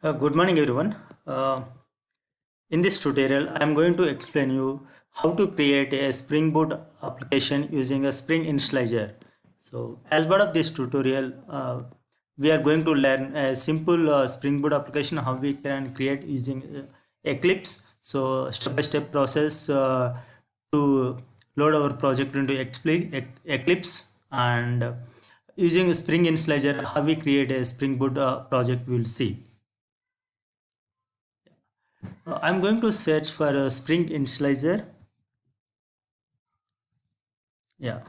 Good morning, everyone. Uh, in this tutorial, I am going to explain you how to create a Spring Boot application using a Spring Initializer. So, as part of this tutorial, we are going to learn a simple Spring Boot application how we can create using Eclipse. So, step-by-step process to load our project into Eclipse and using Spring Initializer how we create a Spring Boot project. We'll see. I'm going to search for a Spring Initializer. Yeah,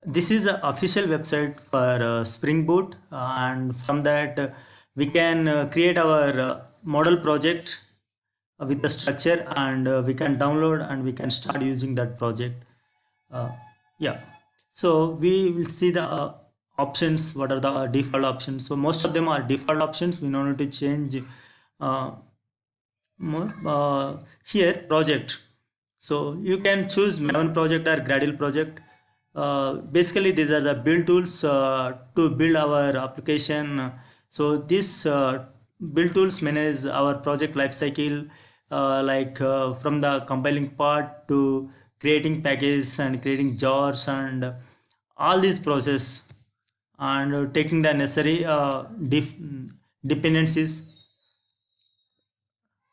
this is the official website for Spring Boot, and from that we can create our model project with the structure, and we can download and we can start using that project. Uh, yeah, so we will see the options. What are the default options? So most of them are default options. We don't need to change uh, more. Here project, so you can choose Maven project or Gradle project. Basically these are the build tools to build our application. So this build tools manage our project lifecycle, from the compiling part to creating packages and creating jars and all these process, and taking the necessary dependencies.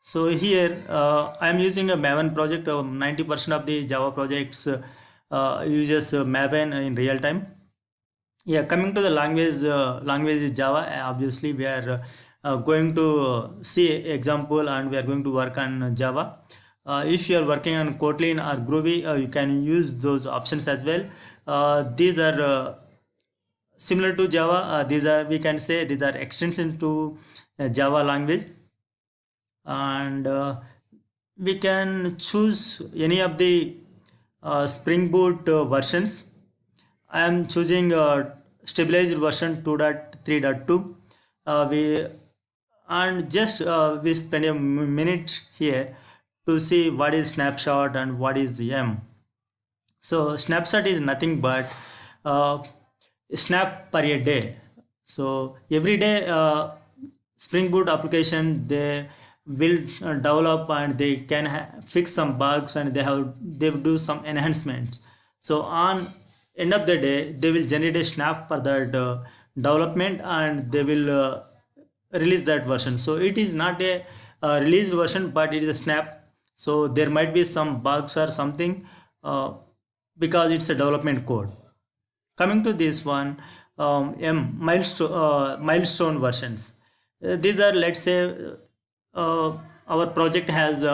So here I am using a Maven project. 90% of the Java projects uses Maven in real time. Yeah, coming to the language is Java. Obviously, we are going to see example, and we are going to work on Java. If you are working on Kotlin or Groovy, you can use those options as well. These are similar to Java. These are, we can say, these are extension to Java language, and we can choose any of the Spring Boot versions. I am choosing stabilized version 2.3.2. We and just we spend a minute here to see what is snapshot and what is M. So snapshot is nothing but uh, snap per a day. So every day Spring Boot application they will develop, and they can fix some bugs, and they will do some enhancements. So on end of the day they will generate a snap for that development, and they will release that version. So it is not a released version, but it is a snap. So there might be some bugs or something because it's a development code. Coming to this one, milestone versions. These are, let's say, our project has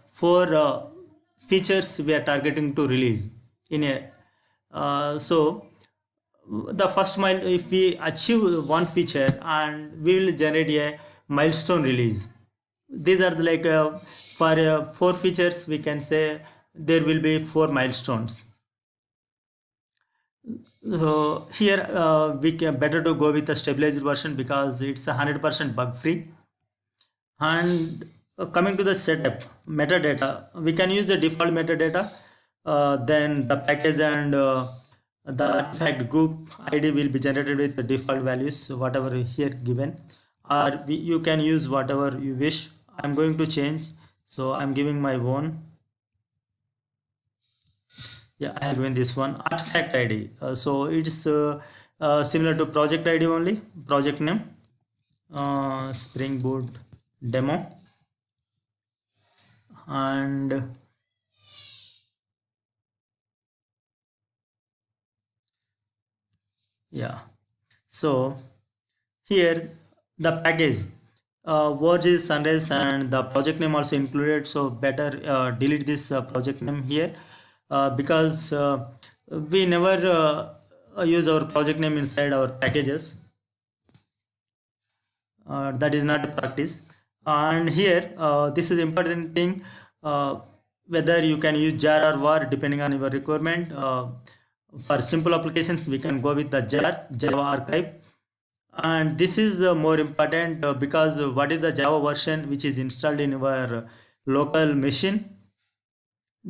four features we are targeting to release in a. So the first mile, if we achieve one feature, and we will generate a milestone release. These are like for four features, we can say there will be four milestones. So here we can better to go with the stabilized version because it's 100% bug free. And coming to the setup metadata, we can use the default metadata. Then the package and the artifact group ID will be generated with the default values, whatever here given, or you can use whatever you wish. I'm going to change, so I'm giving my own. Yeah, I have given this one artifact ID. So it's similar to project ID only, project name, Spring Boot demo, and yeah. So here the package Watch is Sunrise, and the project name also included. So better delete this project name here because we never use our project name inside our packages. That is not a practice. And here this is important thing, uh, whether you can use jar or var depending on your requirement. For simple applications we can go with the jar Java archive, and this is more important because what is the Java version which is installed in our local machine.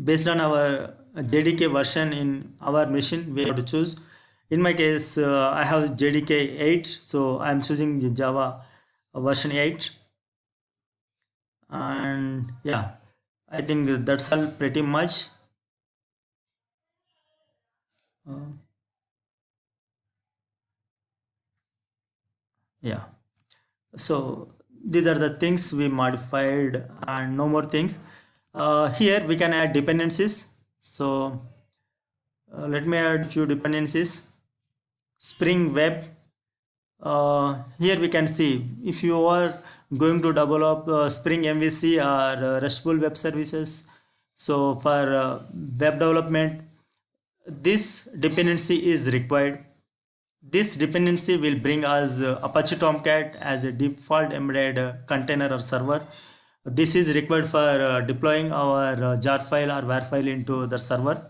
Based on our JDK version in our machine, we have to choose. In my case, I have JDK 8, so I'm choosing Java version 8. And yeah, I think that's all pretty much. Uh, yeah, so these are the things we modified and no more things. Here we can add dependencies. So let me add few dependencies. Spring Web. Here we can see if you are going to develop Spring MVC or RESTful web services. So for web development, this dependency is required. This dependency will bring us Apache Tomcat as a default embedded container or server. This is required for deploying our jar file or war file into the server.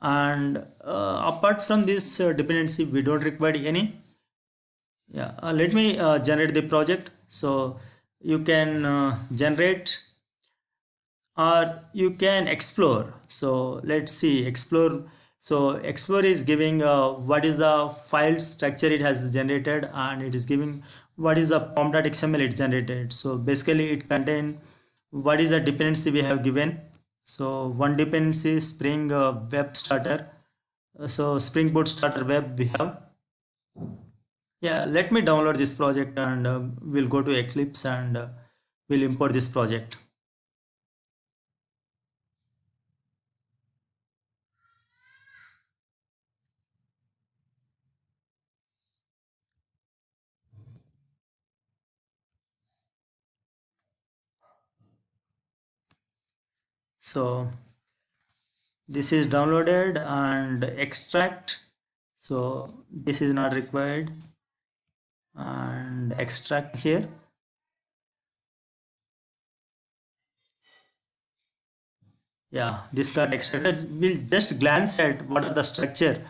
And apart from this dependency, we don't require any. Yeah, let me generate the project. So you can generate or you can explore. So let's see, explore. So explore is giving what is the file structure it has generated, and it is giving what is the pom.xml it generated. So basically it contain what is the dependency we have given. So one dependency is Spring Web Starter. So Spring Boot Starter Web we have. Yeah, let me download this project, and we'll go to Eclipse, and we'll import this project. So this is downloaded and extract. So this is not required, and extract here. Yeah, this got extracted. We'll just glance at what are the structure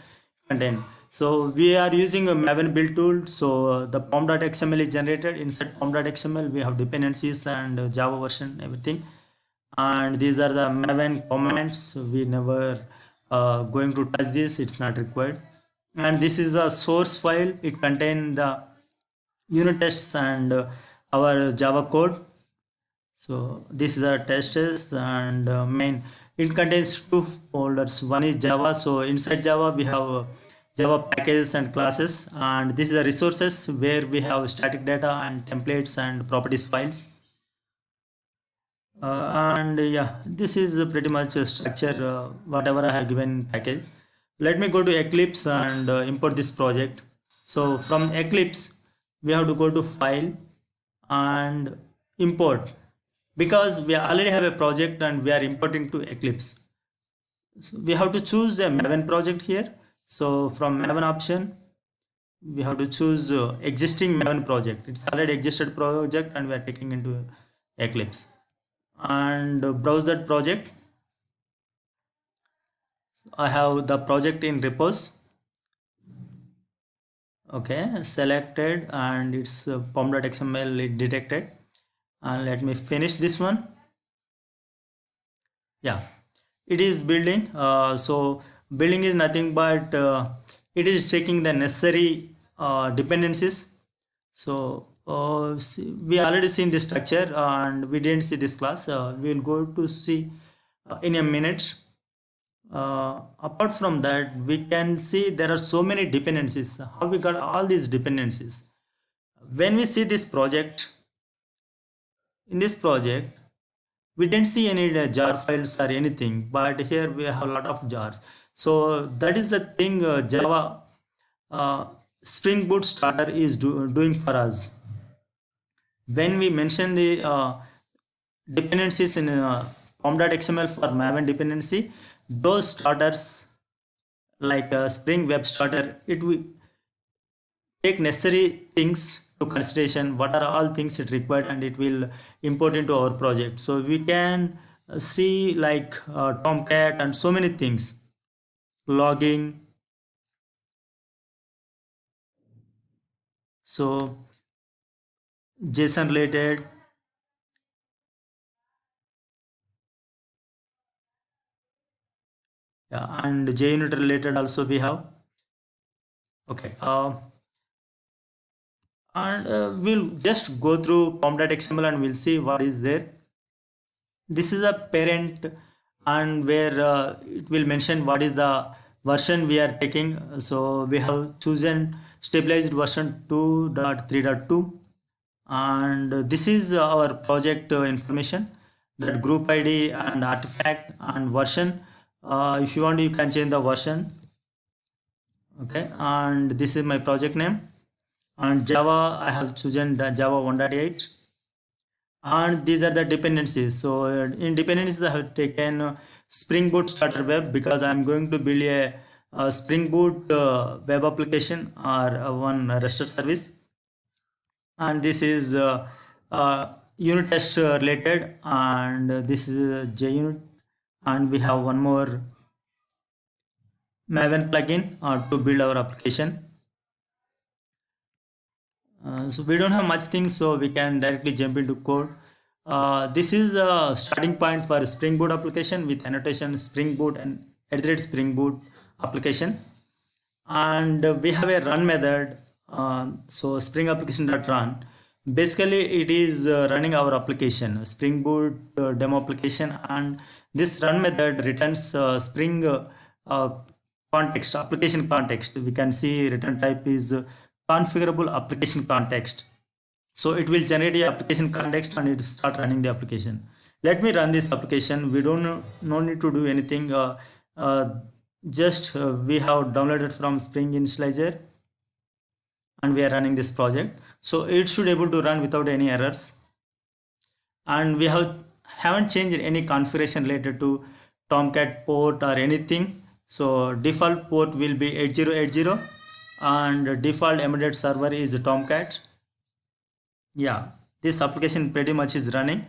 contain. So we are using a Maven build tool. So the pom.xml is generated. Inside pom.xml we have dependencies and Java version, everything. And these are the Maven comments. We never going to touch this. It's not required. And this is a source file. It contains the unit tests and our Java code. So this is the testers and main. It contains two folders. One is Java. So inside Java we have Java packages and classes, and this is the resources where we have static data and templates and properties files. And yeah, this is pretty much a structure whatever I have given package. Let me go to Eclipse and import this project. So from Eclipse we have to go to file and import, because we already have a project and we are importing to Eclipse. So we have to choose a Maven project here. So from Maven option we have to choose existing Maven project. It's already existed project and we are taking into Eclipse, and browse that project. I have the project in repos. Okay, selected, and it's pom.xml it detected. And let me finish this one. Yeah, it is building. So building is nothing but it is taking the necessary dependencies. So we already seen this structure and we didn't see this class. We will go to see in a minute. Apart from that, we can see there are so many dependencies. How we got all these dependencies? When we see this project, in this project, we didn't see any jar files or anything, but here we have a lot of jars. So that is the thing Java uh, Spring Boot Starter is doing for us. When we mention the dependencies in pom.xml for Maven dependency, those starters like Spring Web Starter, it will take necessary things to consideration, what are all things it required, and it will import into our project. So we can see like Tomcat and so many things, logging. So JSON related, yeah, and JUnit related also we have. Okay. And we'll just go through pom.xml and we'll see what is there. This is a parent, and where it will mention what is the version we are taking. So we have chosen stabilized version 2.3.2, and this is our project information, that group id and artifact and version. If you want, you can change the version. Okay, and this is my project name. And Java, I have chosen the Java 1.8, and these are the dependencies. So in dependencies I have taken Spring Boot starter web, because I'm going to build a Spring Boot web application, or one REST service. And this is unit test related, and this is JUnit, and we have one more Maven plugin to build our application. So we don't have much things, so we can directly jump into code. This is a starting point for Spring Boot application with annotation Spring Boot and @Spring Boot application. And we have a run method. So Spring application.run. Basically, it is running our application, Spring Boot demo application, and this run method returns Spring context, application context. We can see return type is configurable application context. So it will generate the application context and it start running the application. Let me run this application. We don't no need to do anything. Just we have downloaded from Spring Initializer, and we are running this project. So it should able to run without any errors. And we haven't changed any configuration related to Tomcat port or anything. So default port will be 8080, and default embedded server is Tomcat. Yeah, this application pretty much is running,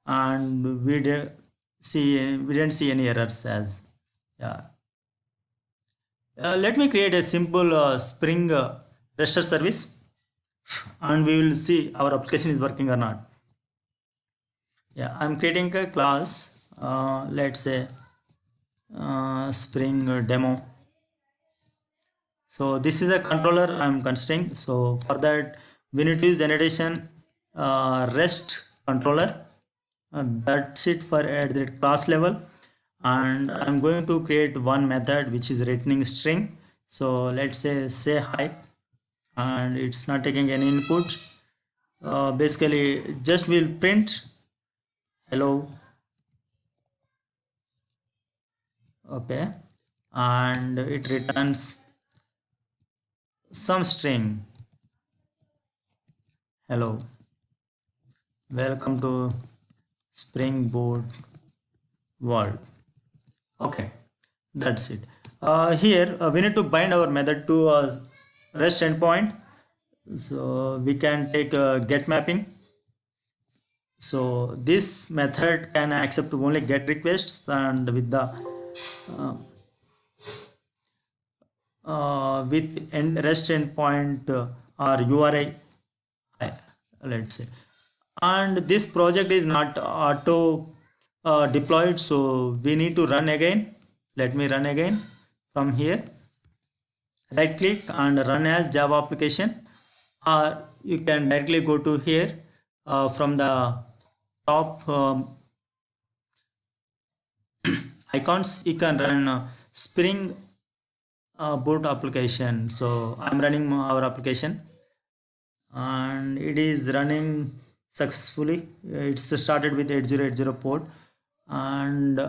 and we didn't see any errors as. Yeah. Let me create a simple Spring REST service, and we will see our application is working or not. Yeah, I'm creating a class. Let's say Spring demo. So this is a controller I'm considering. So for that, we need to use annotation REST controller. That's it for at the class level. And I'm going to create one method which is returning string. So let's say hi, and it's not taking any input. Basically, just will print hello. Okay, and it returns some string. Hello, welcome to Spring Boot world. Okay, that's it. Here we need to bind our method to a REST endpoint. So we can take a get mapping. So this method can accept only get requests, and with the with REST endpoint or URI, let's say. And this project is not auto deployed, so we need to run again. Let me run again from here. Right click and run as Java application, or you can directly go to here from the top icons. You can run Spring Boot application. So I'm running our application, and it is running successfully. It's started with 8080 port, and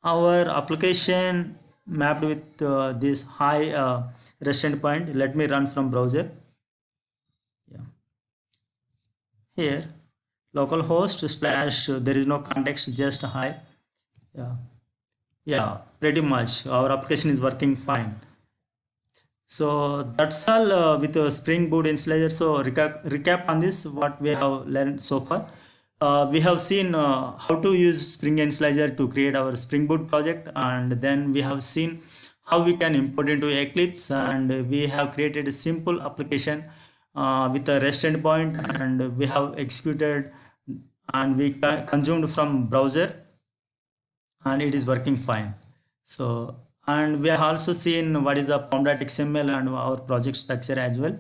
our application mapped with this high REST endpoint. Let me run from browser. Yeah, here localhost slash there is no context, just hi. Yeah, pretty much our application is working fine. So that's all with Spring Boot Initializer. So recap on this, what we have learned so far. We have seen how to use Spring Initializer to create our Spring Boot project, and then we have seen how we can import into Eclipse, and we have created a simple application with a REST endpoint, and we have executed, and we consumed from browser, and it is working fine. So And we have also seen what is the pom.xml and our project structure as well.